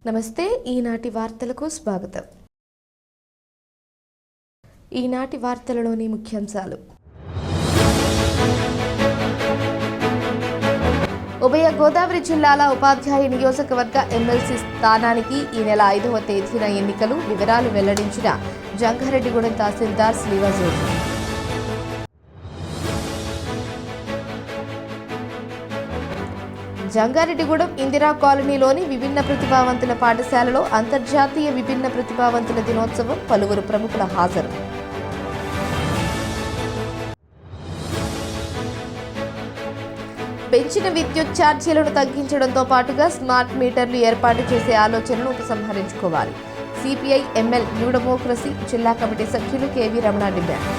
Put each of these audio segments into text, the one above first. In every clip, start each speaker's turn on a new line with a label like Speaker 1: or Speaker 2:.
Speaker 1: నమస్తే ఈనాటి వార్తలకు స్వాగతం. ఈనాటి వార్తలలోని ముఖ్యాంశాలు. ఉభయ గోదావరి జిల్లాల ఉపాధ్యాయ నియోజకవర్గ ఎమ్మెల్సీ స్థానానికి ఈ నెల 5వ తేదీన ఎన్నికలు. వివరాలు వెల్లడించిన జంగారెడ్డిగూడెం తహసీల్దార్ శ్రీవాజోజు. జంగారెడ్డిగూడెం ఇందిరా కాలనీలోని విభిన్న ప్రతిభావంతుల పాఠశాలలో అంతర్జాతీయ విభిన్న ప్రతిభావంతుల దినోత్సవం. పలువురు ప్రముఖుల హాజరు. పెంచిన విద్యుత్ ఛార్జీలను తగ్గించడంతో పాటుగా స్మార్ట్ మీటర్లు ఏర్పాటు చేసే ఆలోచనను ఉపసంహరించుకోవాలి. సిపిఐ ఎంఎల్ న్యూ డెమోక్రసీ జిల్లా కమిటీ సభ్యులు కెవి రమణ డిమాండ్.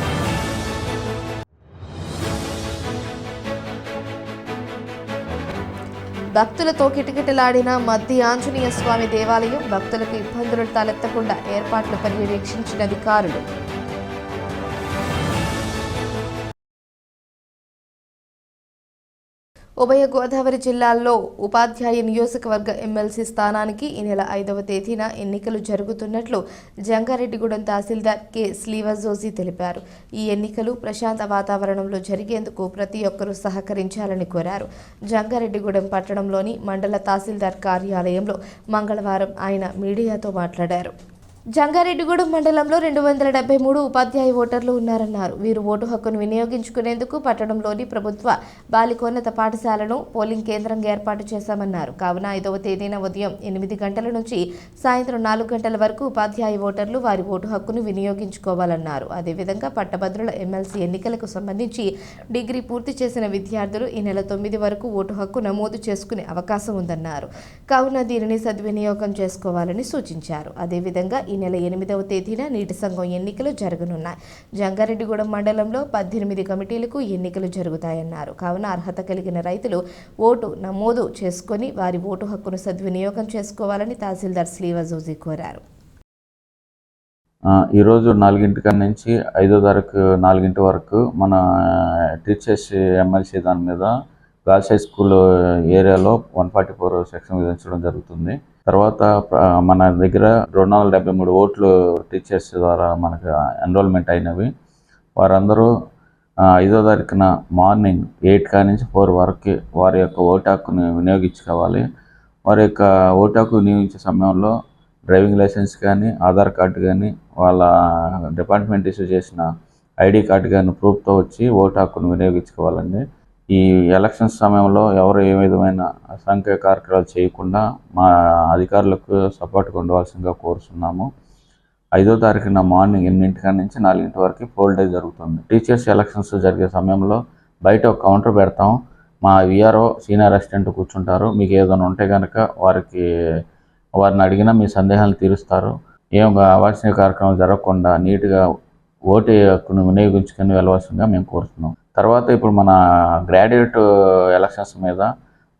Speaker 1: భక్తులతో కిటకిటలాడిన మద్ది ఆంజనేయ స్వామి దేవాలయం. భక్తులకు ఇబ్బందులు తలెత్తకుండా ఏర్పాట్లు పర్యవేక్షించిన అధికారులు. ఉభయ గోదావరి జిల్లాల్లో ఉపాధ్యాయ నియోజకవర్గ ఎమ్మెల్సీ స్థానానికి ఈ నెల 5వ తేదీన ఎన్నికలు జరుగుతున్నట్లు జంగారెడ్డిగూడెం తహసీల్దార్ కె శ్రీవాజోజు తెలిపారు. ఈ ఎన్నికలు ప్రశాంత వాతావరణంలో జరిగేందుకు ప్రతి ఒక్కరూ సహకరించాలని కోరారు. జంగారెడ్డిగూడెం పట్టణంలోని మండల తహసీల్దార్ కార్యాలయంలో మంగళవారం ఆయన మీడియాతో మాట్లాడారు. జంగారెడ్డిగూడెం మండలంలో 273 ఉపాధ్యాయ ఓటర్లు ఉన్నారన్నారు. వీరు ఓటు హక్కును వినియోగించుకునేందుకు పట్టణంలోని ప్రభుత్వ బాలికోన్నత పాఠశాలను పోలింగ్ కేంద్రంగా ఏర్పాటు చేశామన్నారు. కావున 5వ తేదీన ఉదయం 8 గంటల నుంచి సాయంత్రం 4 గంటల వరకు ఉపాధ్యాయ ఓటర్లు వారి ఓటు హక్కును వినియోగించుకోవాలన్నారు. అదేవిధంగా పట్టభద్రుల ఎమ్మెల్సీ ఎన్నికలకు సంబంధించి డిగ్రీ పూర్తి చేసిన విద్యార్థులు ఈ నెల 9 వరకు ఓటు హక్కు నమోదు చేసుకునే అవకాశం ఉందన్నారు. కావున దీనిని సద్వినియోగం చేసుకోవాలని సూచించారు. అదేవిధంగా ఈ నెల 8వ తేదీన నీటి సంఘం ఎన్నికలు జరగనున్నాయి. జంగారెడ్డిగూడెం మండలంలో 18 కమిటీలకు ఎన్నికలు జరుగుతాయన్నారు. కావున అర్హత కలిగిన రైతులు ఓటు నమోదు చేసుకుని వారి ఓటు హక్కును సద్వినియోగం చేసుకోవాలని తహసీల్దార్ శ్రీవాజోజు కోరారు.
Speaker 2: ఈరోజు 4 నుంచి 5వ తారీఖు 4 వరకు మన టీచర్స్ ఎమ్మెల్సీ దాని మీద గర్ల్స్ హై స్కూల్ ఏరియాలో 144 సెక్షన్ విధించడం జరుగుతుంది. తర్వాత మన దగ్గర 273 ఓట్లు టీచర్స్ ద్వారా మనకు ఎన్రోల్మెంట్ అయినవి. వారందరూ 5వ తారీఖున మార్నింగ్ 8 నుంచి 4 వరకు వారి యొక్క ఓటు హక్కును వినియోగించుకోవాలి. వారి యొక్క ఓటు హక్కు వినియోగించే సమయంలో డ్రైవింగ్ లైసెన్స్ కానీ, ఆధార్ కార్డు కానీ, వాళ్ళ డిపార్ట్మెంట్ ఇష్యూ చేసిన ఐడి కార్డు కానీ ప్రూఫ్తో వచ్చి ఓటు హక్కును వినియోగించుకోవాలండి. ఈ ఎలక్షన్స్ సమయంలో ఎవరు ఏ విధమైన అసంఖ్య కార్యక్రమాలు చేయకుండా మా అధికారులకు సపోర్ట్గా ఉండవలసిందిగా కోరుతున్నాము. 5వ తారీఖున మార్నింగ్ 8 నుంచి 4 వరకు పోల్ డే జరుగుతుంది. టీచర్స్ ఎలక్షన్స్ జరిగే సమయంలో బయట ఒక కౌంటర్ పెడతాం. మా విఆర్ఓ సీనియర్ అసిస్టెంట్ కూర్చుంటారు. మీకు ఏదైనా ఉంటే కనుక వారిని అడిగినా మీ సందేహాలు తీరుస్తారు. ఏం అవాంఛనీయ కార్యక్రమాలు జరగకుండా నీట్గా ఓటు హక్కును వినియోగించుకొని వెళ్ళవలసిందిగా మేము కోరుతున్నాం. తర్వాత ఇప్పుడు మన గ్రాడ్యుయేట్ ఎలక్షన్స్ మీద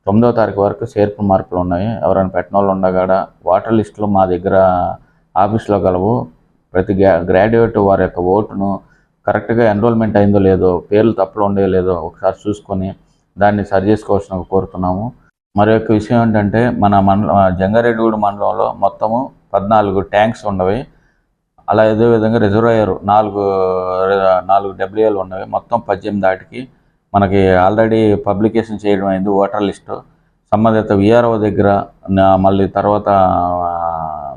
Speaker 2: 9వ తారీఖు వరకు చేర్పు మార్పులు ఉన్నాయి. ఎవరైనా పెట్టిన వాళ్ళు ఉండగా వాటర్ లిస్టులు మా దగ్గర ఆఫీస్లో గలవు. ప్రతి గ్రాడ్యుయేట్ వారి యొక్క ఓటును కరెక్ట్గా ఎన్రోల్మెంట్ అయిందో లేదో, పేర్లు తప్పులు ఉండేదో లేదో ఒకసారి చూసుకొని దాన్ని సరి చేసుకోవాల్సిన కోరుతున్నాము. మరి యొక్క విషయం ఏంటంటే మన జంగారెడ్డిగూడెం మండలంలో మొత్తము 14 ట్యాంక్స్ ఉన్నవి. అలా అదే విధంగా రిజర్వాయర్ 4 డబ్ల్యూఎల్ ఉన్నవి. మొత్తం 18 దాటికి మనకి ఆల్రెడీ పబ్లికేషన్ చేయడం అయింది ఓటర్ లిస్టు. సంబంధిత విఆర్ఓ దగ్గర, మళ్ళీ తర్వాత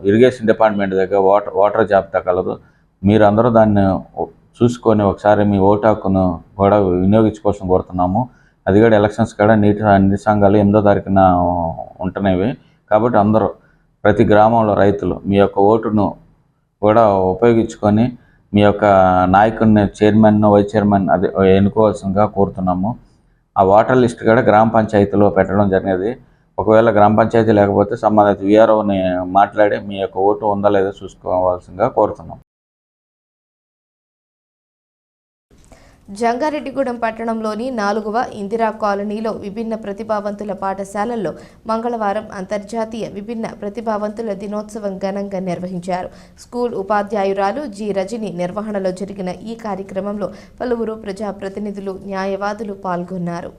Speaker 2: ఇరిగేషన్ డిపార్ట్మెంట్ దగ్గర వాటర్ జాబితా కలదు. మీరు అందరూ దాన్ని చూసుకొని ఒకసారి మీ ఓటు హక్కును కూడా వినియోగించుకోవాల్సిన కోరుతున్నాము. అది కూడా ఎలక్షన్స్ కూడా నీటి సంఘాలు 8వ తారీఖున ఉంటున్నవి. కాబట్టి అందరూ ప్రతి గ్రామంలో రైతులు మీ యొక్క ఓటును కూడా ఉపయోగించుకొని మీ యొక్క నాయకుడిని, చైర్మన్, వైస్ చైర్మన్ అది ఎన్నుకోవాల్సిందిగా కోరుతున్నాము. ఆ వాటర్ లిస్ట్ కూడా గ్రామ పంచాయతీలో పెట్టడం జరిగినది. ఒకవేళ గ్రామ పంచాయతీ లేకపోతే సంబంధిత విఆర్ఓని మాట్లాడి మీ యొక్క ఓటు ఉందా లేదా చూసుకోవాల్సిందిగా కోరుతున్నాం.
Speaker 1: జంగారెడ్డిగూడెం పట్టణంలోని 4వ ఇందిరా కాలనీలో విభిన్న ప్రతిభావంతుల పాఠశాలల్లో మంగళవారం అంతర్జాతీయ విభిన్న ప్రతిభావంతుల దినోత్సవం ఘనంగా నిర్వహించారు. స్కూల్ ఉపాధ్యాయురాలు జి రజని నిర్వహణలో జరిగిన ఈ కార్యక్రమంలో పలువురు ప్రజాప్రతినిధులు, న్యాయవాదులు పాల్గొన్నారు.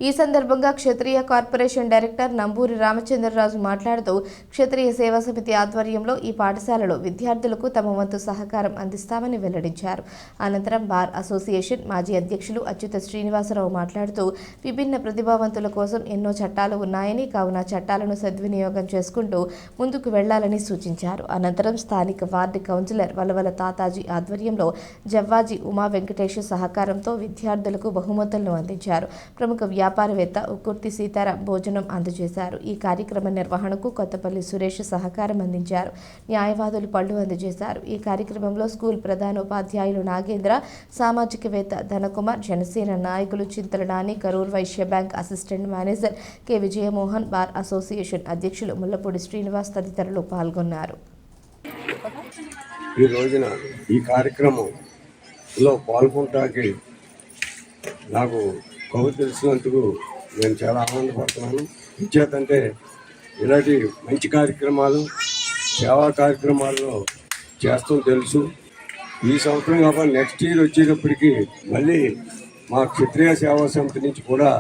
Speaker 1: ఈ సందర్భంగా క్షత్రియ కార్పొరేషన్ డైరెక్టర్ నంబూరి రామచంద్రరాజు మాట్లాడుతూ క్షత్రియ సేవా సమితి ఆధ్వర్యంలో ఈ పాఠశాలలో విద్యార్థులకు తమ వంతు సహకారం అందిస్తామని వెల్లడించారు. అనంతరం బార్ అసోసియేషన్ మాజీ అధ్యక్షులు అచ్యుత శ్రీనివాసరావు మాట్లాడుతూ విభిన్న ప్రతిభావంతుల కోసం ఎన్నో చట్టాలు ఉన్నాయని, కావున చట్టాలను సద్వినియోగం చేసుకుంటూ ముందుకు వెళ్లాలని సూచించారు. అనంతరం స్థానిక వార్డు కౌన్సిలర్ వలవల తాతాజీ ఆధ్వర్యంలో జవ్వాజీ ఉమా వెంకటేష్ సహకారంతో విద్యార్థులకు బహుమతులను అందించారు. ప్రముఖ వ్యాపారవేత్త ఉక్కుర్తి సీతారాం భోజనం అందజేశారు. ఈ కార్యక్రమ నిర్వహణకు కొత్తపల్లి సురేష్ సహకారం అందించారు. న్యాయవాదులు పళ్లు అందజేశారు. ఈ కార్యక్రమంలో స్కూల్ ప్రధానోపాధ్యాయులు నాగేంద్ర, సామాజికవేత్త ధనకుమార్, జనసేన నాయకులు Chintala Nani, Karur Vysya bank assistant manager K Vijayamohan, bar association అధ్యక్షులు ముల్లపూడి శ్రీనివాస్ తదితరులు పాల్గొన్నారు.
Speaker 3: ఈ రోజున ఈ కార్యక్రమంలో పాల్గొనడానికి నాకు కబురు తెలిసినందుకు నేను చాలా ఆనందపడుతున్నాను. ఇచ్చేతంటే ఇలాంటి మంచి కార్యక్రమాలు, సేవా కార్యక్రమాల్లో చేస్తాం తెలుసు. ఈ సంవత్సరం కాకుండా నెక్స్ట్ ఇయర్ వచ్చేటప్పటికి మళ్ళీ మా క్షత్రియ సేవా సమితి నుంచి కూడా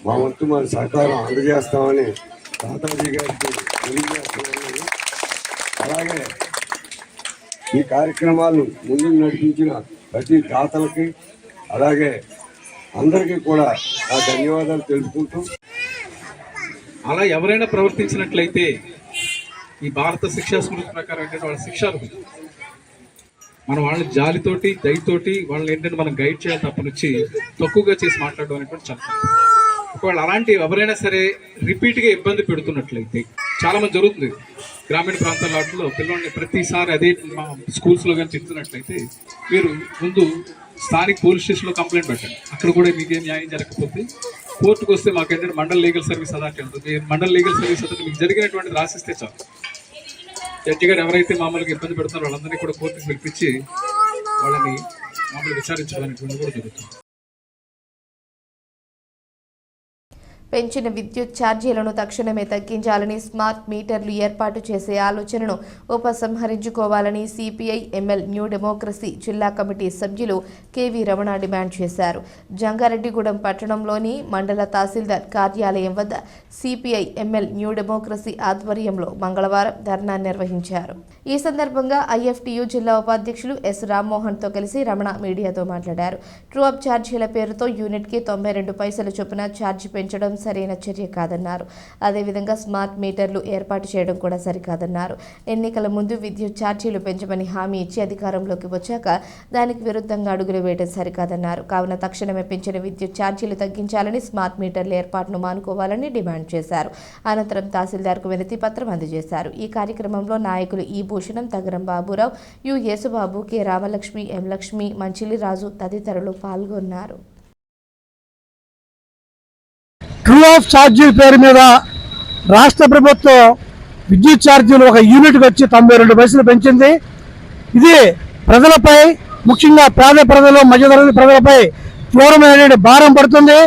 Speaker 3: మా వంతు మన సహకారం అందజేస్తామని తాతాజీ గారికి తెలియజేస్తున్నాను. అలాగే ఈ కార్యక్రమాలు ముందుకు నడిపించిన ప్రతి దాతలకి అలాగే అందరికీ కూడా నా ధన్యవాదాలు తెలుపుకుంటూ,
Speaker 4: అలా ఎవరైనా ప్రవర్తించినట్లయితే ఈ భారత శిక్షా స్మృతి ప్రకారం ఏంటంటే వాళ్ళ శిక్షలు మనం వాళ్ళని జాలితోటి దయతోటి వాళ్ళని ఏంటంటే మనం గైడ్ చేయాలి తప్ప నుంచి తక్కువగా చేసి మాట్లాడడం అనేటువంటి చాలా. ఒకవేళ అలాంటి ఎవరైనా సరే రిపీట్గా ఇబ్బంది పెడుతున్నట్లయితే చాలా మంది జరుగుతుంది గ్రామీణ ప్రాంతాల వాటిలో పిల్లల్ని ప్రతిసారి అదే మా స్కూల్స్లో కానీ చెప్తున్నట్లయితే మీరు ముందు స్థానిక పోలీస్ స్టేషన్లో కంప్లైంట్ పెట్టండి. అక్కడ కూడా మీకేం న్యాయం జరగకపోతే కోర్టుకు వస్తే మాకు ఏంటంటే మండల్ లీగల్ సర్వీస్ అథారిటీ ఉంటుంది. మండల్ లీగల్ సర్వీస్ అథారిటీ మీకు జరిగినటువంటిది రాసిస్తే చాలు. జడ్జి గారు ఎవరైతే మామూలుగా ఇబ్బంది పెడుతున్నారో వాళ్ళందరినీ కూడా కోర్టుకు పిలిపించి వాళ్ళని మామూలు విచారించాలనేటువంటిది కూడా జరుగుతుంది.
Speaker 1: పెంచిన విద్యుత్ ఛార్జీలను తక్షణమే తగ్గించాలని, స్మార్ట్ మీటర్లు ఏర్పాటు చేసే ఆలోచనను ఉపసంహరించుకోవాలని సిపిఐ ఎంఎల్ న్యూ డెమోక్రసీ జిల్లా కమిటీ సభ్యులు కెవి రమణ డిమాండ్ చేశారు. జంగారెడ్డిగూడెం పట్టణంలోని మండల తహసీల్దార్ కార్యాలయం వద్ద సిపిఐ ఎంఎల్ న్యూ డెమోక్రసీ ఆధ్వర్యంలో మంగళవారం ధర్నా నిర్వహించారు. ఈ సందర్భంగా ఐఎఫ్టియు జిల్లా ఉపాధ్యక్షులు ఎస్ రామ్మోహన్తో కలిసి రమణ మీడియాతో మాట్లాడారు. ట్రూ అప్ ఛార్జీల పేరుతో యూనిట్కి 92 పైసల చొప్పున ఛార్జీ పెంచడం సరైన చర్య కాదన్నారు. అదేవిధంగా స్మార్ట్ మీటర్లు ఏర్పాటు చేయడం కూడా సరికాదన్నారు. ఎన్నికల ముందు విద్యుత్ ఛార్జీలు పెంచమని హామీ ఇచ్చి అధికారంలోకి వచ్చాక దానికి విరుద్ధంగా అడుగులు వేయడం సరికాదన్నారు. కావున తక్షణమే పెంచిన విద్యుత్ ఛార్జీలు తగ్గించాలని, స్మార్ట్ మీటర్ల ఏర్పాటును మానుకోవాలని డిమాండ్ చేశారు. అనంతరం తహసీల్దార్కు వినతి పత్రం అందజేశారు. ఈ కార్యక్రమంలో నాయకులు ఈ భూషణం, తగరం బాబురావు, యు యేసుబాబు, కె రామలక్ష్మి, ఎం లక్ష్మి, మంచిలి రాజు తదితరులు పాల్గొన్నారు.
Speaker 5: ట్రూ ఆఫ్ ఛార్జీల పేరు మీద రాష్ట్ర ప్రభుత్వం విద్యుత్ ఛార్జీలు ఒక యూనిట్కి వచ్చి 92 పైసలు పెంచింది. ఇది ప్రజలపై, ముఖ్యంగా పేద ప్రజలు, మధ్యతరగతి ప్రజలపై తీవ్రమైన భారం పడుతుంది.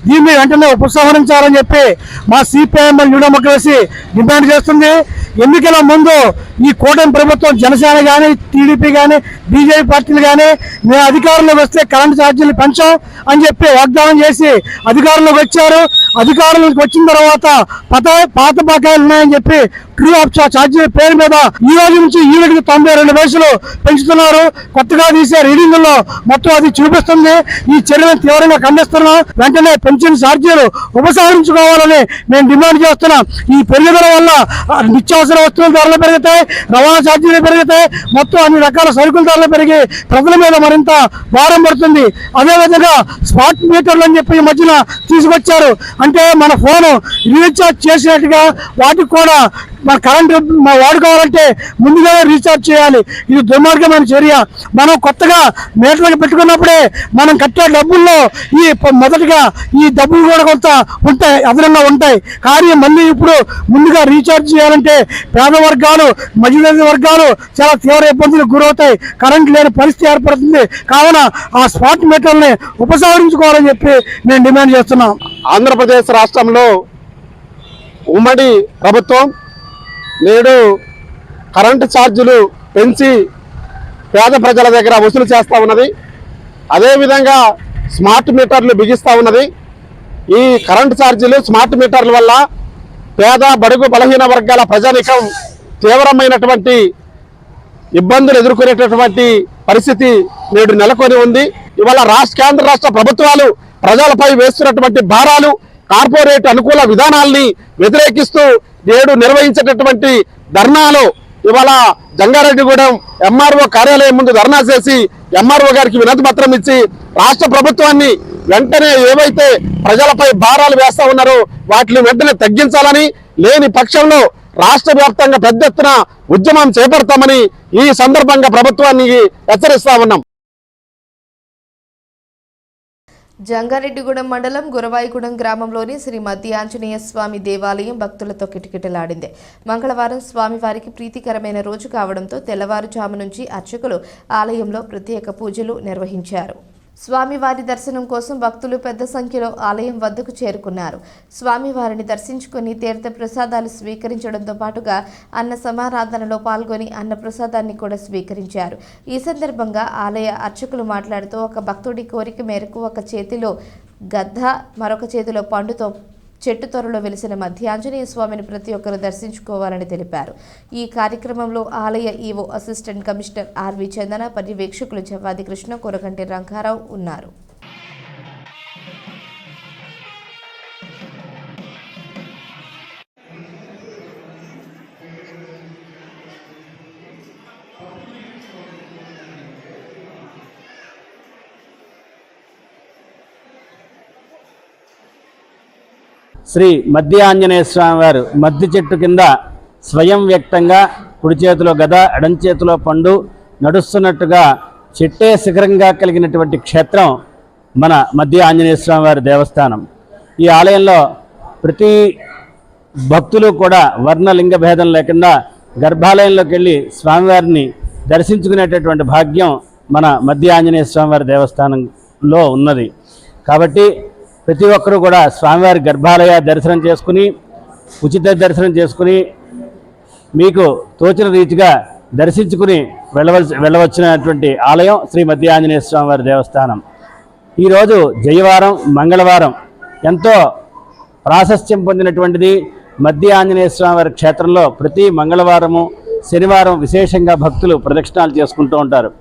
Speaker 5: దీన్ని వెంటనే ఉపసంహరించాలని చెప్పి మా సిపిఐఎంఎల్ న్యూ డెమోక్రసీ డిమాండ్ చేస్తుంది. ఎన్నికల ముందు ఈ కూటమి ప్రభుత్వం, జనసేన కానీ, టీడీపీ కానీ, బీజేపీ పార్టీలు కానీ మేము అధికారంలోకి వస్తే కరెంటు ఛార్జీలు పెంచాం అని చెప్పి వాగ్దానం చేసి అధికారంలోకి వచ్చారు. అధికారంలోకి వచ్చిన తర్వాత పాత బకాయిలు ఉన్నాయని చెప్పి ట్రూ ఆఫ్ ఛార్జీల పేరు మీద ఈ రోజు నుంచి యూనిట్కి 92 పైసలు పెంచుతున్నారు. కొత్తగా తీసే రీడింగుల్లో మొత్తం అది చూపిస్తుంది. ఈ చర్యలను తీవ్రంగా ఖండిస్తున్నాం. వెంటనే పెంచిన ఛార్జీలు ఉపసంహరించుకోవాలని మేము డిమాండ్ చేస్తున్నాం. ఈ పెరుగుదల వల్ల నిత్యావసర వస్తువుల ధరలు పెరుగుతాయి, రవాణా ఛార్జీలు పెరుగుతాయి, మొత్తం అన్ని రకాల సరుకుల ధరలు పెరిగి ప్రజల మీద మరింత భారం పడుతుంది. అదేవిధంగా స్మార్ట్ మీటర్లు అని చెప్పి ఈ మధ్యన తీసుకొచ్చారు. అంటే మన ఫోను రీఛార్జ్ చేసినట్టుగా వాటికి కూడా మన కరెంటు వాడుకోవాలంటే ముందుగానే రీఛార్జ్ చేయాలి. ఇది దుర్మార్గమైన చర్య. మనం కొత్తగా మీటర్లకు పెట్టుకున్నప్పుడే మనం కట్టే డబ్బుల్లో మొదటిగా ఈ డబ్బులు కూడా కొంత ఉంటాయి, అదనంగా ఉంటాయి. కానీ మళ్ళీ ఇప్పుడు ముందుగా రీఛార్జ్ చేయాలంటే పేద వర్గాలు, మధ్యతరగతి వర్గాలు చాలా తీవ్ర ఇబ్బందులకు గురవుతాయి. కరెంట్ లేని పరిస్థితి ఏర్పడుతుంది. కావున ఆ స్మార్ట్ మీటర్ని ఉపసంహరించుకోవాలని చెప్పి మేము డిమాండ్ చేస్తున్నాం.
Speaker 6: ఆంధ్రప్రదేశ్ రాష్ట్రంలో ఉమ్మడి ప్రభుత్వం నేడు కరెంటు ఛార్జీలు పెంచి పేద ప్రజల దగ్గర వసూలు చేస్తూ ఉన్నది. అదేవిధంగా స్మార్ట్ మీటర్లు బిగిస్తూ ఉన్నది. ఈ కరెంటు ఛార్జీలు స్మార్ట్ మీటర్ల వల్ల పేద బడుగు బలహీన వర్గాల ప్రజానికం తీవ్రమైనటువంటి ఇబ్బందులు ఎదుర్కొనేటటువంటి పరిస్థితి నేడు నెలకొని ఉంది. ఇవాళ కేంద్ర రాష్ట్ర ప్రభుత్వాలు ప్రజలపై వేస్తున్నటువంటి భారాలు, కార్పొరేట్ అనుకూల విధానాల్ని వ్యతిరేకిస్తూ నేడు నిర్వహించేటటువంటి ధర్నాలు ఇవాళ జంగారెడ్డిగూడెం ఎంఆర్ఓ కార్యాలయం ముందు ధర్నా చేసి ఎంఆర్ఓ గారికి వినతి పత్రం ఇచ్చి రాష్ట్ర ప్రభుత్వాన్ని వెంటనే ఏవైతే ప్రజలపై భారాలు వేస్తా ఉన్నారో వాటిని వెంటనే తగ్గించాలని, లేని పక్షంలో రాష్ట్ర వ్యాప్తంగా పెద్ద ఎత్తున ఉద్యమం చేపడతామని ఈ సందర్భంగా ప్రభుత్వాన్ని హెచ్చరిస్తా ఉన్నాం.
Speaker 1: జంగారెడ్డిగూడెం మండలం గురవాయిగూడెం గ్రామంలోని శ్రీ మధ్య ఆంజనేయ స్వామి దేవాలయం భక్తులతో కిటకిటలాడింది. మంగళవారం స్వామివారికి ప్రీతికరమైన రోజు కావడంతో తెల్లవారుజాము నుంచి అర్చకులు ఆలయంలో ప్రత్యేక పూజలు నిర్వహించారు. స్వామివారి దర్శనం కోసం భక్తులు పెద్ద సంఖ్యలో ఆలయం వద్దకు చేరుకున్నారు. స్వామివారిని దర్శించుకుని తీర్థ ప్రసాదాలు స్వీకరించడంతో పాటుగా అన్న సమారాధనలో పాల్గొని అన్న ప్రసాదాన్ని కూడా స్వీకరించారు. ఈ సందర్భంగా ఆలయ అర్చకులు మాట్లాడుతూ ఒక భక్తుడి కోరిక మేరకు ఒక చేతిలో గద్ద, మరొక చేతిలో పండుతో చెట్టు త్వరలో వెలిసిన మధ్య ఆంజనేయ స్వామిని ప్రతి ఒక్కరూ దర్శించుకోవాలని తెలిపారు. ఈ కార్యక్రమంలో ఆలయ ఈవో అసిస్టెంట్ కమిషనర్ ఆర్వి చందన, పర్యవేక్షకులు జవాది కృష్ణ, కొరగంటి రంగారావు ఉన్నారు.
Speaker 7: శ్రీ మధ్య ఆంజనేయ స్వామి వారు మద్ది చెట్టు కింద స్వయం వ్యక్తంగా కుడి చేతిలో గద, ఎడం చేతిలో పండు నడుస్తున్నట్టుగా చెట్టే శిఖరంగా కలిగినటువంటి క్షేత్రం మన మధ్య ఆంజనేయ స్వామి వారి దేవస్థానం. ఈ ఆలయంలో ప్రతి భక్తులు కూడా వర్ణలింగ భేదం లేకుండా గర్భాలయంలోకి వెళ్ళి స్వామివారిని దర్శించుకునేటటువంటి భాగ్యం మన మధ్య ఆంజనేయ స్వామివారి దేవస్థానంలో ఉన్నది. కాబట్టి ప్రతి ఒక్కరూ కూడా స్వామివారి గర్భాలయ దర్శనం చేసుకుని, ఉచిత దర్శనం చేసుకుని, మీకు తోచిన రీతిగా దర్శించుకుని వెళ్ళవచ్చినటువంటి ఆలయం శ్రీ మధ్య ఆంజనేయ స్వామివారి దేవస్థానం. ఈరోజు జయవారం, మంగళవారం ఎంతో ప్రాశస్త్యం పొందినటువంటిది. మధ్య ఆంజనేయ స్వామివారి క్షేత్రంలో ప్రతి మంగళవారము, శనివారం విశేషంగా భక్తులు ప్రదక్షిణాలు చేసుకుంటూ ఉంటారు.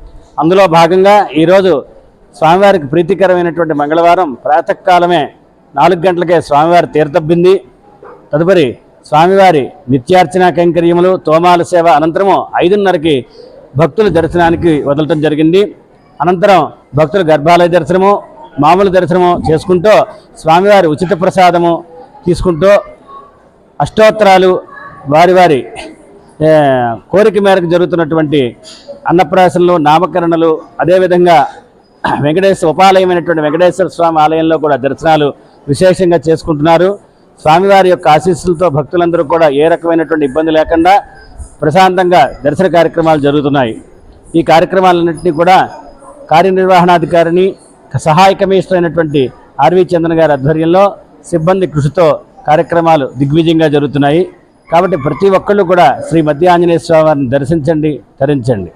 Speaker 7: అందులో భాగంగా ఈరోజు స్వామివారికి ప్రీతికరమైనటువంటి మంగళవారం ప్రాతకాలమే 4 గంటలకే స్వామివారి తీర్థబింది, తదుపరి స్వామివారి నిత్యార్చన కైంకర్యములు, తోమాల సేవ అనంతరము 5:30కి భక్తుల దర్శనానికి వదలటం జరిగింది. అనంతరం భక్తుల గర్భాలయ దర్శనము, మామూలు దర్శనము చేసుకుంటూ స్వామివారి ఉచిత ప్రసాదము తీసుకుంటూ అష్టోత్తరాలు, వారి వారి కోరిక మేరకు జరుగుతున్నటువంటి అన్నప్రాసనలు, నామకరణలు, అదేవిధంగా ఉపాలయమైనటువంటి వెంకటేశ్వర స్వామి ఆలయంలో కూడా దర్శనాలు విశేషంగా చేసుకుంటున్నారు. స్వామివారి యొక్క ఆశీస్సులతో భక్తులందరూ కూడా ఏ రకమైనటువంటి ఇబ్బంది లేకుండా ప్రశాంతంగా దర్శన కార్యక్రమాలు జరుగుతున్నాయి. ఈ కార్యక్రమాలన్నింటినీ కూడా కార్యనిర్వహణాధికారిని, సహాయ కమిషనర్ అయినటువంటి ఆర్వి చందన్ గారి ఆధ్వర్యంలో సిబ్బంది కృషితో కార్యక్రమాలు దిగ్విజయంగా జరుగుతున్నాయి. కాబట్టి ప్రతి ఒక్కళ్ళు కూడా శ్రీ మధ్య ఆంజనేయ స్వామి వారిని దర్శించండి, తరించండి.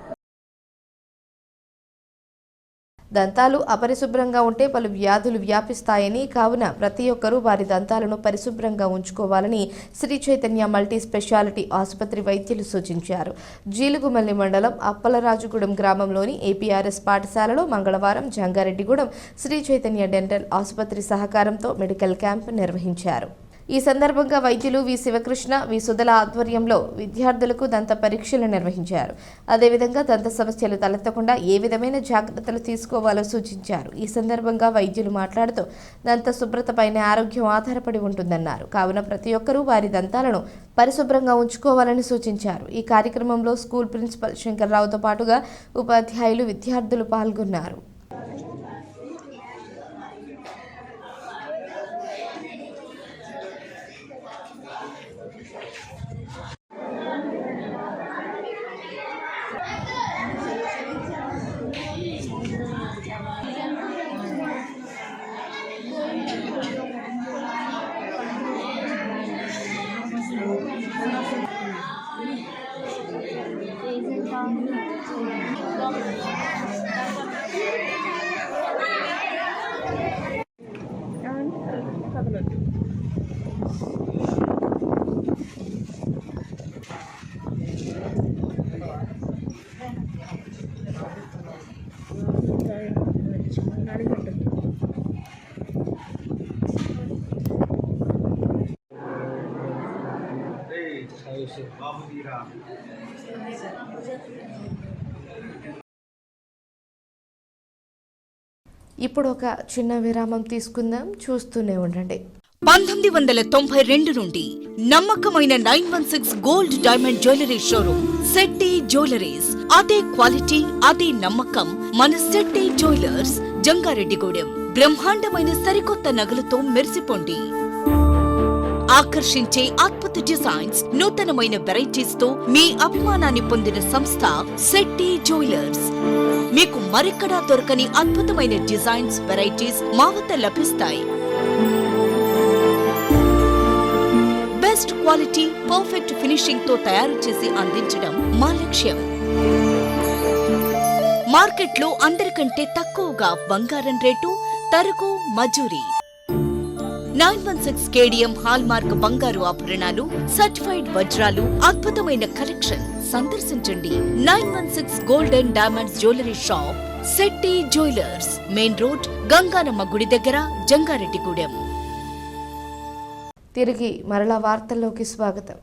Speaker 1: దంతాలు అపరిశుభ్రంగా ఉంటే పలు వ్యాధులు వ్యాపిస్తాయని, కావున ప్రతి ఒక్కరూ వారి దంతాలను పరిశుభ్రంగా ఉంచుకోవాలని శ్రీ చైతన్య మల్టీ స్పెషాలిటీ ఆసుపత్రి వైద్యులు సూచించారు. జీలుగుమల్లి మండలం అప్పలరాజుగూడెం గ్రామంలోని ఏపీఆర్ఎస్ పాఠశాలలో మంగళవారం జంగారెడ్డిగూడెం శ్రీ చైతన్య డెంటల్ ఆసుపత్రి సహకారంతో మెడికల్ క్యాంప్ నిర్వహించారు. ఈ సందర్భంగా వైద్యులు వి శివకృష్ణ, వి సుధల ఆధ్వర్యంలో విద్యార్థులకు దంత పరీక్షలు నిర్వహించారు. అదేవిధంగా దంత సమస్యలు తలెత్తకుండా ఏ విధమైన జాగ్రత్తలు తీసుకోవాలో సూచించారు. ఈ సందర్భంగా వైద్యులు మాట్లాడుతూ దంత శుభ్రతపైన ఆరోగ్యం ఆధారపడి ఉంటుందన్నారు. కావున ప్రతి ఒక్కరూ వారి దంతాలను పరిశుభ్రంగా ఉంచుకోవాలని సూచించారు. ఈ కార్యక్రమంలో స్కూల్ ప్రిన్సిపల్ శంకర్రావుతో పాటుగా ఉపాధ్యాయులు, విద్యార్థులు పాల్గొన్నారు. ఇప్పుడు ఒక చిన్న విరామం తీసుకుందాం, చూస్తూనే ఉండండి.
Speaker 8: 1992 నుండి నమ్మకమైన 916 gold diamond jewellery showroom Shetty jewelleries. అదే క్వాలిటీ, అదే నమ్మకం మన శెట్టి జ్యువెలర్స్, జంగారెడ్డిగూడెం. బ్రహ్మాండమైన సరికొత్త నగలతో మెరిసిపోండి. ఆకర్షించే అద్భుత డిజైన్స్, నూతనమైన వెరైటీస్ తో మీ అభిమానాన్ని పొందిన సంస్థ శెట్టి జ్యువెలర్స్. మీకు మరెక్కడా దొరకని అద్భుతమైన డిజైన్స్, వెరైటీస్ మా వద్ద లభిస్తాయి. బెస్ట్ క్వాలిటీ, పర్ఫెక్ట్ ఫినిషింగ్ తో తయారు చేసి అందించడం మా లక్ష్యం. మార్కెట్లో అందరికంటే తక్కువగా బంగారం రేటు, తరుగు, మజూరీ. 916 కేడిఎం హాల్ మార్క్ బంగారు ఆభరణాలు, సర్టిఫైడ్ వజ్రాలు, అద్భుతమైన కలెక్షన్. సందర్శించండి 916 golden diamonds jewellery shop, Shetty jewellers, main road, Ganganamma గుడి దగ్గర, జంగారెడ్డిగూడెం.
Speaker 1: తిరిగి మరలా వార్తల్లోకి స్వాగతం.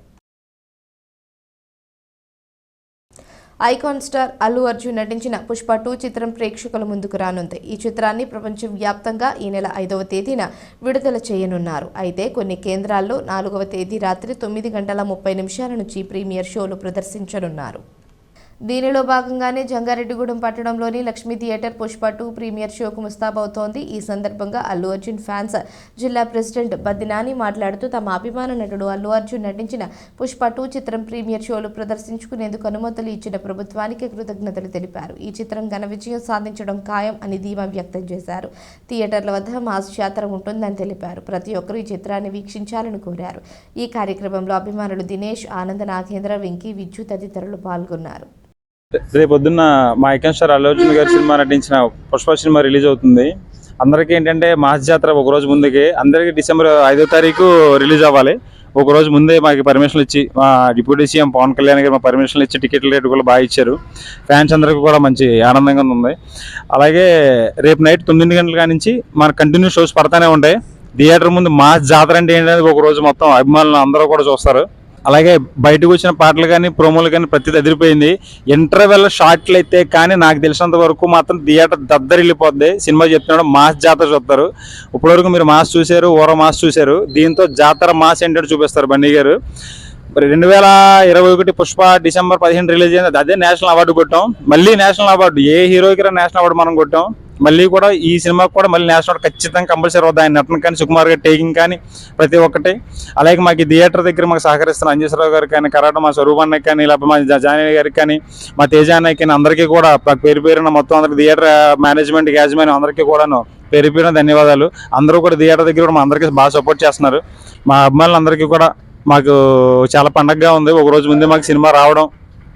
Speaker 1: ఐకాన్ స్టార్ అల్లు అర్జున్ నటించిన పుష్ప 2 చిత్రం ప్రేక్షకుల ముందుకు రానుంది. ఈ చిత్రాన్ని ప్రపంచవ్యాప్తంగా ఈ నెల 5వ తేదీన విడుదల చేయనున్నారు. అయితే కొన్ని కేంద్రాల్లో 4వ తేదీ రాత్రి 9:30 నుంచి ప్రీమియర్ షోలు ప్రదర్శించనున్నారు. దీనిలో భాగంగానే జంగారెడ్డిగూడెం పట్టణంలోని లక్ష్మీ థియేటర్ పుష్ప 2 ప్రీమియర్ షోకు ముస్తాబవుతోంది. ఈ సందర్భంగా అల్లు అర్జున్ ఫ్యాన్స్ జిల్లా ప్రెసిడెంట్ బద్దినాని మాట్లాడుతూ తమ అభిమాన నటుడు అల్లు అర్జున్ నటించిన పుష్ప 2 చిత్రం ప్రీమియర్ షోలు ప్రదర్శించుకునేందుకు అనుమతులు ఇచ్చిన ప్రభుత్వానికి కృతజ్ఞతలు తెలిపారు. ఈ చిత్రం ఘన విజయం సాధించడం ఖాయం అని ధీమా వ్యక్తం చేశారు. థియేటర్ల వద్ద మాస్ జాతర ఉంటుందని తెలిపారు. ప్రతి ఒక్కరూ ఈ చిత్రాన్ని వీక్షించాలని కోరారు. ఈ కార్యక్రమంలో అభిమానులు దినేష్, ఆనంద నాగేంద్ర, వెంకీ, విజ్జు తదితరులు పాల్గొన్నారు.
Speaker 9: రేపొద్దున్న మా ఐకాన్ స్టార్ అల్లు అర్జున్ గారి సినిమా నటించిన పుష్ప సినిమా రిలీజ్ అవుతుంది. అందరికీ ఏంటంటే మాస్ జాతర ఒకరోజు ముందుకి, అందరికీ డిసెంబర్ 5వ తారీఖు రిలీజ్ అవ్వాలి. ఒకరోజు ముందే మాకు పర్మిషన్లు ఇచ్చి, మా డిప్యూటీ సీఎం పవన్ కళ్యాణ్ గారు మా పర్మిషన్లు ఇచ్చి టికెట్ల రేటు కూడా బాగా ఇచ్చారు. ఫ్యాన్స్ అందరికీ కూడా మంచి ఆనందంగా ఉంది. అలాగే రేపు నైట్ 9 గంటల నుంచి మన కంటిన్యూ షోస్ పడతానే ఉంటాయి. థియేటర్ ముందు మాస్ జాతర అంటే ఏంటంటే ఒకరోజు మొత్తం అభిమానులు అందరూ కూడా చూస్తారు. అలాగే బయటకు వచ్చిన పాటలు కానీ ప్రోమోలు కానీ ప్రతిదీ అదిరిపోయింది. ఇంటర్వెల్ షార్ట్లు అయితే కానీ నాకు తెలిసినంత వరకు మాత్రం థియేటర్ దద్దరిల్లిపోద్ది. సినిమా చెప్తున్నాడు మాస్ జాతర చూస్తారు. ఇప్పటివరకు మీరు మాస్ చూశారు, ఓరో మాస్ చూశారు. దీంతో జాతర మాస్ ఏంటంటే చూపిస్తారు బన్నీ గారు. 2021 పుష్ప డిసెంబర్ 15 రిలీజ్ అయింది. అదే నేషనల్ అవార్డు కొట్టాం. మళ్ళీ నేషనల్ అవార్డు ఏ హీరోకి నేషనల్ అవార్డు మనం కొట్టాం. మళ్ళీ కూడా ఈ సినిమాకి కూడా మళ్ళీ నేషనల్ అవార్డు ఖచ్చితంగా కంపల్సరీ అవుతుంది. ఆయన నటన కానీ, సుకుమార్ గారి టేకింగ్ కానీ ప్రతి ఒక్కటి. అలాగే మాకు థియేటర్ దగ్గర మాకు సహకరిస్తున్న అంజేశ్వరరావు గారికి కానీ, కరాట మా స్వరూప్ అన్నకి కానీ, ఇలా మా జానీ గారికి కానీ, మా తేజ అన్నకి కానీ అందరికీ కూడా పేరు పేరున మొత్తం అందరికి థియేటర్ మేనేజ్మెంట్, యాజమాన్యం అందరికీ కూడాను పేరు పేరున ధన్యవాదాలు. అందరూ కూడా థియేటర్ దగ్గర కూడా మా అందరికీ బాగా సపోర్ట్ చేస్తున్నారు. మా అభిమానులందరికీ కూడా మాకు చాలా పండగగా ఉంది. ఒకరోజు ముందే మాకు సినిమా రావడం,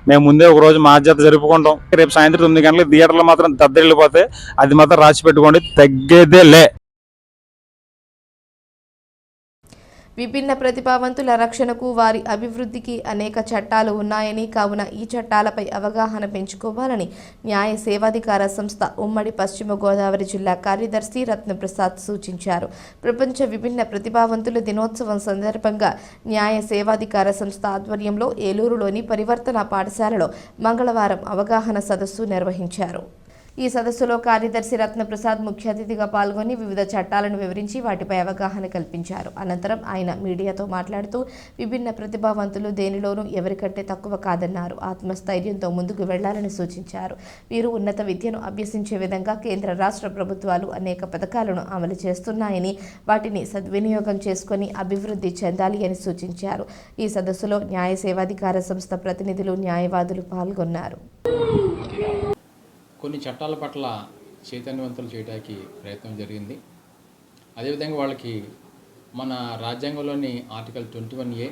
Speaker 9: మేము ముందే ఒకరోజు మా జాత జరుపుకుంటాం. రేపు సాయంత్రం 9 గంటలకు థియేటర్లో మాత్రం దద్దరిల్లిపోతే అది మాత్రం రాసి పెట్టుకోండి, తగ్గేదే లే.
Speaker 1: విభిన్న ప్రతిభావంతుల రక్షణకు, వారి అభివృద్ధికి అనేక చట్టాలు ఉన్నాయని, కావున ఈ చట్టాలపై అవగాహన పెంచుకోవాలని న్యాయ సేవాధికార సంస్థ ఉమ్మడి పశ్చిమ గోదావరి జిల్లా కార్యదర్శి రత్నప్రసాద్ సూచించారు. ప్రపంచ విభిన్న ప్రతిభావంతుల దినోత్సవం సందర్భంగా న్యాయ సేవాధికార సంస్థ ఆధ్వర్యంలో ఏలూరులోని పరివర్తన పాఠశాలలో మంగళవారం అవగాహన సదస్సు నిర్వహించారు. ఈ సదస్సులో కార్యదర్శి రత్నప్రసాద్ ముఖ్య అతిథిగా పాల్గొని వివిధ చట్టాలను వివరించి వాటిపై అవగాహన కల్పించారు. అనంతరం ఆయన మీడియాతో మాట్లాడుతూ విభిన్న ప్రతిభావంతులు దేనిలోనూ ఎవరికంటే తక్కువ కాదన్నారు. ఆత్మస్థైర్యంతో ముందుకు వెళ్లాలని సూచించారు. వీరు ఉన్నత విద్యను అభ్యసించే విధంగా కేంద్ర రాష్ట్ర ప్రభుత్వాలు అనేక పథకాలను అమలు చేస్తున్నాయని, వాటిని సద్వినియోగం చేసుకుని అభివృద్ధి చెందాలి అని సూచించారు. ఈ సదస్సులో న్యాయ సేవాధికార సంస్థ ప్రతినిధులు, న్యాయవాదులు పాల్గొన్నారు.
Speaker 10: కొన్ని చట్టాల పట్ల చైతన్యవంతులు చేయడానికి ప్రయత్నం జరిగింది. అదేవిధంగా వాళ్ళకి మన రాజ్యాంగంలోని ఆర్టికల్ 21A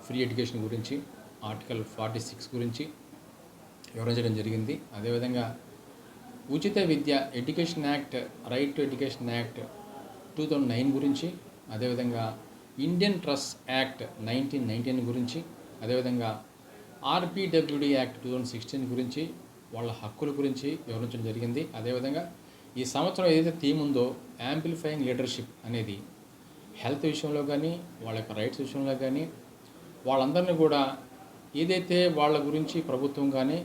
Speaker 10: ఫ్రీ ఎడ్యుకేషన్ గురించి, ఆర్టికల్ 46 గురించి వివరించడం జరిగింది. అదేవిధంగా ఉచిత విద్య education act, right to education act 2009 గురించి, అదేవిధంగా ఇండియన్ ట్రస్ట్ యాక్ట్ 1919 గురించి, అదేవిధంగా RPWD యాక్ట్ 2016 గురించి, వాళ్ళ హక్కుల గురించి వివరించడం జరిగింది. అదేవిధంగా ఈ సంవత్సరం ఏదైతే థీమ్ ఉందో యాంప్లిఫైయింగ్ లీడర్షిప్ అనేది హెల్త్ విషయంలో కానీ, వాళ్ళ యొక్క రైట్స్ విషయంలో కానీ, వాళ్ళందరినీ కూడా ఏదైతే వాళ్ళ గురించి ప్రభుత్వం కానీ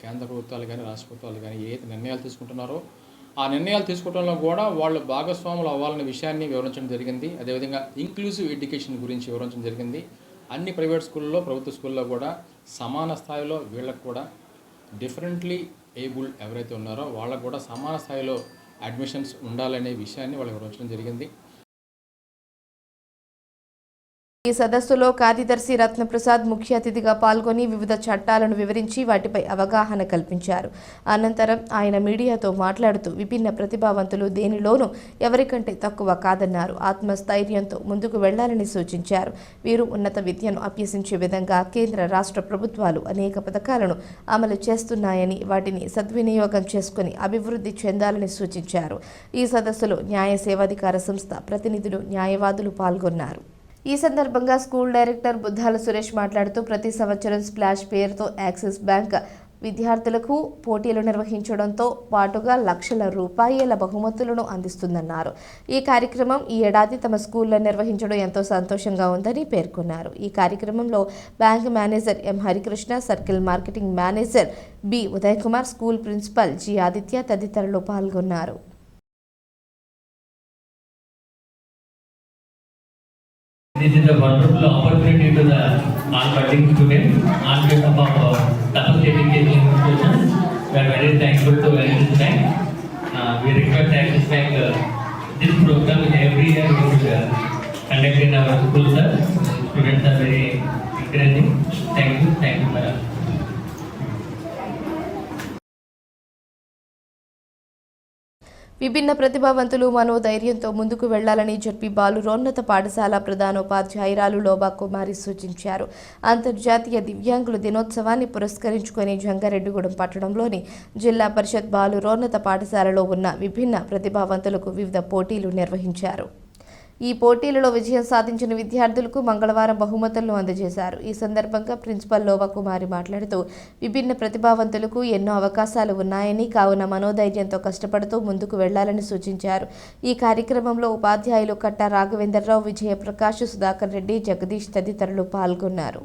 Speaker 10: కేంద్ర ప్రభుత్వాలు కానీ రాష్ట్ర ప్రభుత్వాలు కానీ ఏదైతే నిర్ణయాలు తీసుకుంటున్నారో ఆ నిర్ణయాలు తీసుకోవడంలో కూడా వాళ్ళు భాగస్వాములు అవ్వాలనే విషయాన్ని వివరించడం జరిగింది. అదేవిధంగా ఇంక్లూజివ్ ఎడ్యుకేషన్ గురించి వివరించడం జరిగింది. అన్ని ప్రైవేట్ స్కూల్లో ప్రభుత్వ స్కూల్లో కూడా సమాన స్థాయిలో వీళ్ళకు కూడా డిఫరెంట్లీ ఏబుల్ ఎవరైతే ఉన్నారో వాళ్ళకు కూడా సమాన స్థాయిలో అడ్మిషన్స్ ఉండాలనే విషయాన్ని వాళ్ళు వివరించడం జరిగింది.
Speaker 1: ఈ సదస్సులో కార్యదర్శి రత్నప్రసాద్ ముఖ్య అతిథిగా పాల్గొని వివిధ చట్టాలను వివరించి వాటిపై అవగాహన కల్పించారు. అనంతరం ఆయన మీడియాతో మాట్లాడుతూ విభిన్న ప్రతిభావంతులు దేనిలోనూ ఎవరికంటే తక్కువ కాదన్నారు. ఆత్మస్థైర్యంతో ముందుకు వెళ్లాలని సూచించారు. వీరు ఉన్నత విద్యను అభ్యసించే విధంగా కేంద్ర రాష్ట్ర ప్రభుత్వాలు అనేక పథకాలను అమలు చేస్తున్నాయని వాటిని సద్వినియోగం చేసుకుని అభివృద్ధి చెందాలని సూచించారు. ఈ సదస్సులో న్యాయ సేవాధికార సంస్థ ప్రతినిధులు, న్యాయవాదులు పాల్గొన్నారు. ఈ సందర్భంగా స్కూల్ డైరెక్టర్ బుద్ధాల సురేష్ మాట్లాడుతూ ప్రతి సంవత్సరం స్ప్లాష్ పేరుతో యాక్సిస్ బ్యాంక్ విద్యార్థులకు పోటీలు నిర్వహించడంతో పాటుగా లక్షల రూపాయల బహుమతులను అందిస్తుందన్నారు. ఈ కార్యక్రమం ఈ ఏడాది తమ స్కూల్లో నిర్వహించడం ఎంతో సంతోషంగా ఉందని పేర్కొన్నారు. ఈ కార్యక్రమంలో bank manager M Harikrishna, circle marketing manager B Uday Kumar, school principal G Aditya తదితరులు పాల్గొన్నారు.
Speaker 11: This is a wonderful opportunity to the all budding students on behalf of Tapas Education Institutions. We are very thankful to Axis Bank. We request Axis Bank this program every year we should conduct in our school. Sir, students are very encouraging. Thank you, madam.
Speaker 1: విభిన్న ప్రతిభావంతులు మనోధైర్యంతో ముందుకు వెళ్లాలని ZP బాలురోన్నత పాఠశాల ప్రధానోపాధ్యాయురాలు లోబా కుమారి సూచించారు. అంతర్జాతీయ దివ్యాంగుల దినోత్సవాన్ని పురస్కరించుకొని జంగారెడ్డిగూడెం పట్టణంలోని జిల్లా పరిషత్ బాలురోన్నత పాఠశాలలో ఉన్న విభిన్న ప్రతిభావంతులకు వివిధ పోటీలు నిర్వహించారు. ఈ పోటీలలో విజయం సాధించిన విద్యార్థులకు మంగళవారం బహుమతులను అందజేశారు. ఈ సందర్భంగా ప్రిన్సిపల్ లోబా కుమారి మాట్లాడుతూ విభిన్న ప్రతిభావంతులకు ఎన్నో అవకాశాలు ఉన్నాయని, కావున మనోధైర్యంతో కష్టపడుతూ ముందుకు వెళ్లాలని సూచించారు. ఈ కార్యక్రమంలో ఉపాధ్యాయులు కట్టా రాఘవేంద్రరావు, విజయప్రకాష్, సుధాకర్ రెడ్డి, జగదీష్ తదితరులు పాల్గొన్నారు.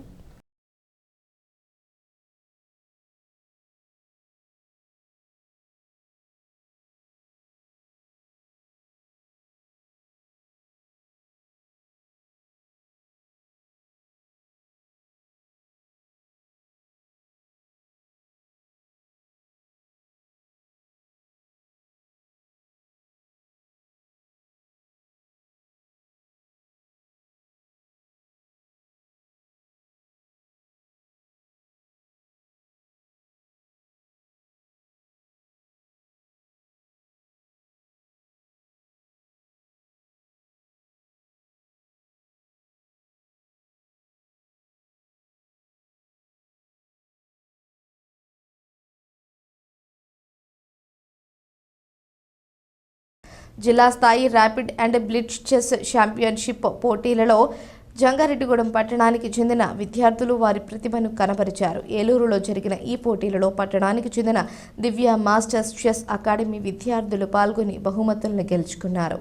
Speaker 1: జిల్లా స్థాయి rapid and blitz chess championship పోటీలలో జంగారెడ్డిగూడెం పట్టణానికి చెందిన విద్యార్థులు వారి ప్రతిభను కనబరిచారు. ఏలూరులో జరిగిన ఈ పోటీలలో పట్టణానికి చెందిన దివ్య మాస్టర్స్ చెస్ అకాడమీ విద్యార్థులు పాల్గొని బహుమతులను గెలుచుకున్నారు.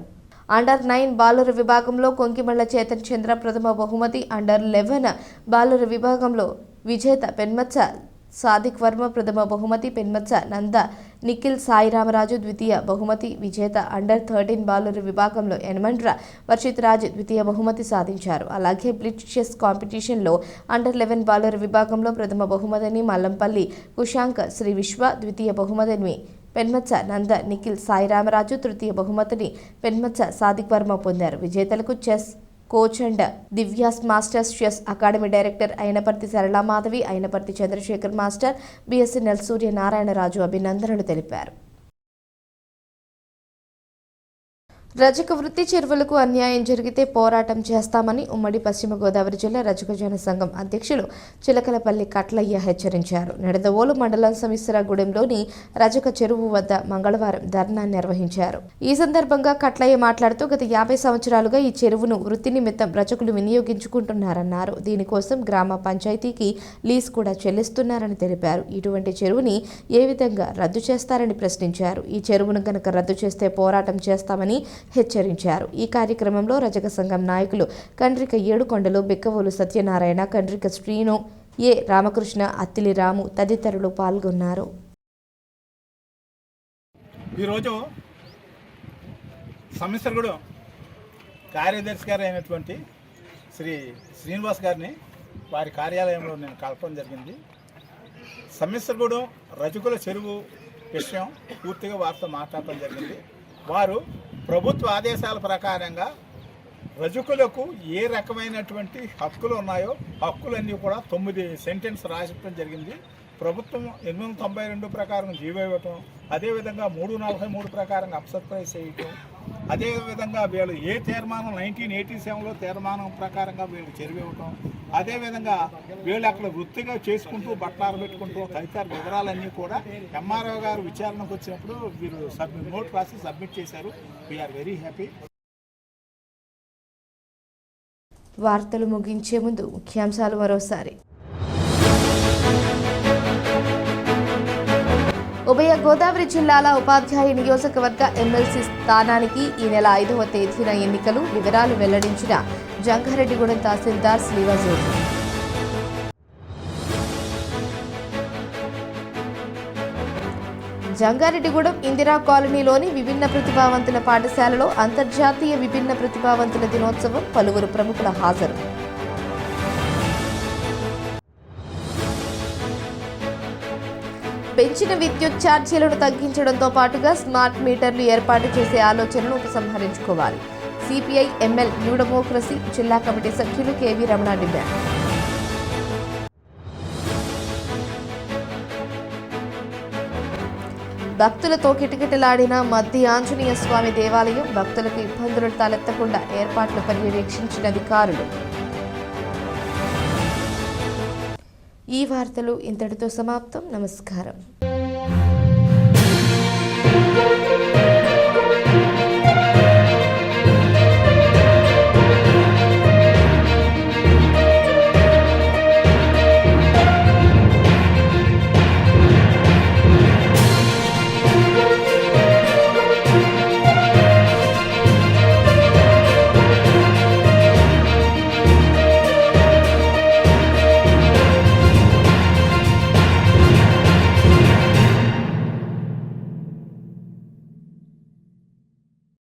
Speaker 1: అండర్-9 బాలుర విభాగంలో కొంకిమళ్ల చేతన్ చంద్ర ప్రథమ బహుమతి, అండర్-11 బాలుర విభాగంలో విజేత పెన్మచ్చ సాదిక్ వర్మ ప్రథమ బహుమతి, పెన్మచ్చ నంద నిఖిల్ సాయిరామరాజు ద్వితీయ బహుమతి, విజేత అండర్-13 బాలుర విభాగంలో యనమండ్ర వర్షిత్ రాజ్ ద్వితీయ బహుమతి సాధించారు. అలాగే బ్లిట్జ్ చెస్ కాంపిటీషన్లో అండర్-11 బాలుర విభాగంలో ప్రథమ బహుమతిని మల్లంపల్లి కుశాంక్ శ్రీ విశ్వ, ద్వితీయ బహుమతిని పెన్మచ్చ నంద నిఖిల్ సాయిరామరాజు, తృతీయ బహుమతిని పెన్మచ్చ సాదిక్ వర్మ పొందారు. విజేతలకు chess coach and Divya's masters chess academy director Ayinaparthi Saralamadhavi, Ayinaparthi Chandrasekhar master, BSNL Suryanarayanaraju అభినందనలు తెలిపారు. రజక వృత్తి చెరువులకు అన్యాయం జరిగితే పోరాటం చేస్తామని ఉమ్మడి పశ్చిమ గోదావరి జిల్లా రజక జన సంఘం అధ్యక్షులు చిలకలపల్లి కట్లయ్య హెచ్చరించారు. నిడదవోలు మండలం సమిశ్రాగూడెంలోని రజక చెరువు వద్ద మంగళవారం ధర్నా నిర్వహించారు. ఈ సందర్భంగా కట్లయ్య మాట్లాడుతూ గత 50 సంవత్సరాలుగా ఈ చెరువును వృత్తి నిమిత్తం రజకులు వినియోగించుకుంటున్నారన్నారు. దీనికోసం గ్రామ పంచాయతీకి లీజ్ కూడా చెల్లిస్తున్నారని తెలిపారు. ఇటువంటి చెరువుని ఏ విధంగా రద్దు చేస్తారని ప్రశ్నించారు. ఈ చెరువును గనక రద్దు చేస్తే పోరాటం చేస్తామని హెచ్చరించారు. ఈ కార్యక్రమంలో రజక సంఘం నాయకులు కండ్రిక ఏడుకొండలు, బిక్కవోలు సత్యనారాయణ, కండ్రిక శ్రీను, ఏ రామకృష్ణ, అత్తిలి రాము తదితరులు పాల్గొన్నారు.
Speaker 12: ఈరోజు సమ్మిశ్రగూడెం కార్యదర్శి గారు అయినటువంటి శ్రీ శ్రీనివాస్ గారిని వారి కార్యాలయంలో నేను కలపడం జరిగింది. సమ్మిశ్రగూడెం రజకుల చెరువు విషయం పూర్తిగా వారితో మాట్లాడటం జరిగింది. వారు ప్రభుత్వ ఆదేశాల ప్రకారంగా రజకులకు ఏ రకమైనటువంటి హక్కులు ఉన్నాయో హక్కులన్నీ కూడా 9 సెంటెన్స్ రాసివ్వడం జరిగింది. ప్రభుత్వం 892 ప్రకారం జీవో ఇవ్వటం, అదేవిధంగా 343 ప్రకారం అప్సర్ప్రైజ్ చేయటం, అదేవిధంగా వీళ్ళు ఏ తీర్మానం 1987లో తీర్మానం ప్రకారంగా వీళ్ళు చెరివివ్వటం, అదేవిధంగా వీళ్ళు అక్కడ వృత్తిగా చేసుకుంటూ బట్టలు పెట్టుకుంటూ తదితర వివరాలన్నీ కూడా ఎంఆర్ఓ గారు విచారణకు వచ్చినప్పుడు వీరు నోట్ రాసి సబ్మిట్ చేశారు. We are very happy.
Speaker 1: వార్తలు ముగించే ముందు ముఖ్యాంశాలు మరోసారి. ఉభయ గోదావరి జిల్లాల ఉపాధ్యాయ నియోజకవర్గ ఎమ్మెల్సీ స్థానానికి ఈ నెల 5వ తేదీన ఎన్నికలు. వివరాలు వెల్లడించిన జంగారెడ్డిగూడెం తహసీల్దార్ శ్రీవాజోజు. జంగారెడ్డిగూడెం ఇందిరా కాలనీలోని విభిన్న ప్రతిభావంతుల పాఠశాలలో అంతర్జాతీయ విభిన్న ప్రతిభావంతుల దినోత్సవం. పలువురు ప్రముఖుల హాజరు. పెంచిన విద్యుత్ ఛార్జీలను తగ్గించడంతో పాటుగా స్మార్ట్ మీటర్లు ఏర్పాటు చేసే ఆలోచనను ఉపసంహరించుకోవాలి. సిపిఐ ఎంఎల్ న్యూ డెమోక్రసీ జిల్లా కమిటీ సభ్యులు కెవి రమణ డిమాండ్. భక్తులతో కిటకిటలాడిన మద్ది ఆంజనేయ స్వామి దేవాలయం. భక్తులకు ఇబ్బందులు తలెత్తకుండా ఏర్పాట్లు పర్యవేక్షించిన అధికారులు. ఈ వార్తలు ఇంతటితో సమాప్తం. నమస్కారం.